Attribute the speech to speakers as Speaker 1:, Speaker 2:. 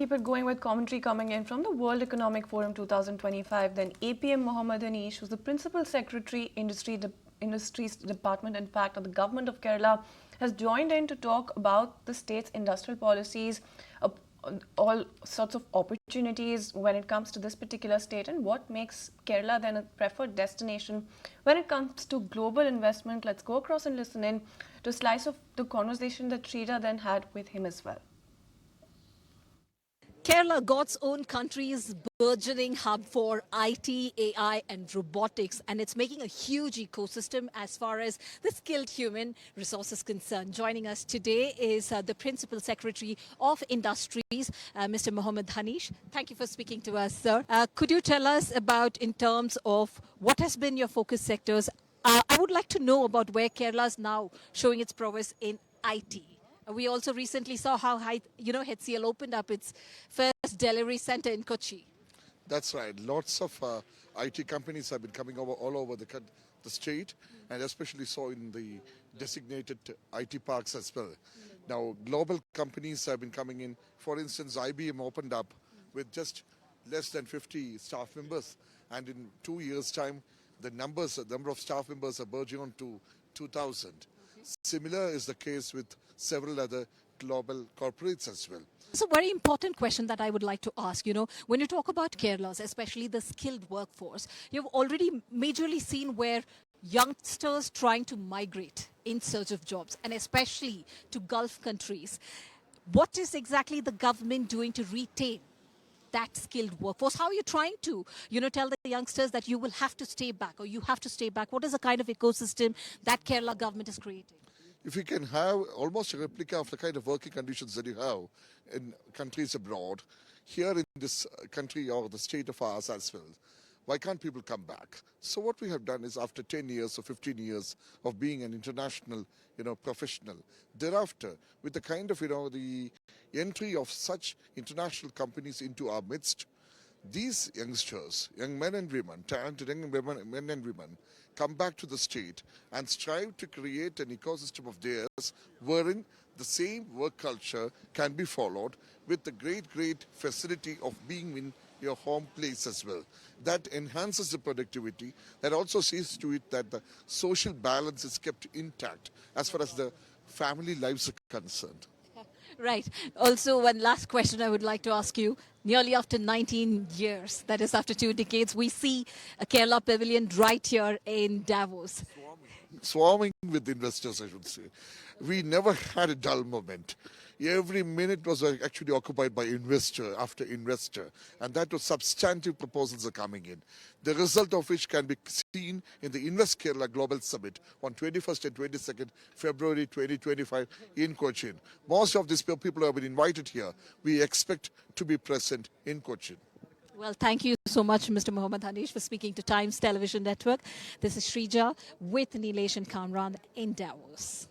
Speaker 1: Keep it going with commentary coming in from the World Economic Forum 2025. Then A.P.M Mohammed Hanish, who's the Principal Secretary, Industries Department, in fact, of the Government of Kerala, has joined in to talk about the state's industrial policies, all sorts of opportunities when it comes to this particular state, and what makes Kerala then a preferred destination when it comes to global investment. Let's go across and listen in to a slice of the conversation that Shrija then had with him as well.
Speaker 2: Kerala, God's own country's burgeoning hub for IT, AI and robotics, and it's making a huge ecosystem as far as the skilled human resource is concerned. Joining us today is the Principal Secretary of Industries, Mr. Mohammed Hanish. Thank you for speaking to us, sir. Could you tell us about, in terms of what has been your focus sectors? I would like to know about where Kerala is now showing its prowess in IT. We also recently saw how HCL opened up its first delivery center in Kochi.
Speaker 3: That's right. Lots of IT companies have been coming over all over the state, and especially so in the designated IT parks as well. Now, global companies have been coming in. For instance, I.B.M opened up with just less than 50 staff members, and in 2 years' time, the number of staff members are verging on to 2,000. Similar is the case with several other global corporates as well.
Speaker 2: It's a very important question that I would like to ask. When you talk about Kerala, especially the skilled workforce, you've already majorly seen where youngsters trying to migrate in search of jobs, and especially to Gulf countries. What is exactly the government doing to retain that skilled workforce? How are you trying to, tell the youngsters that you will have to stay back, or you have to stay back? What is the kind of ecosystem that Kerala government is creating?
Speaker 3: If you can have almost a replica of the kind of working conditions that you have in countries abroad, here in this country or the state of ours as well, why can't people come back? So what we have done is, after 10 years or 15 years of being an international, professional, thereafter, with the kind of, the entry of such international companies into our midst, these youngsters, young men and women, talented young men and women, come back to the state and strive to create an ecosystem of theirs wherein the same work culture can be followed with the great facility of being in your home place as well. That enhances the productivity. That also sees to it that the social balance is kept intact as far as the family lives are concerned.
Speaker 2: Right. Also, one last question I would like to ask you. Nearly after 19 years, that is after 2 decades, we see a Kerala pavilion right here in Davos.
Speaker 3: Swarming with investors, I should say. We never had a dull moment. Every minute was actually occupied by investor after investor, and that was substantive proposals are coming in. The result of which can be seen in the Invest Kerala Global Summit on 21st and 22nd February 2025 in Cochin. Most of these people have been invited here. We expect to be present in Cochin.
Speaker 2: Well, thank you so much, Mr. Mohammed Hanish, for speaking to Times Television Network. This is Shrija with Nilesh and Kamran in Davos.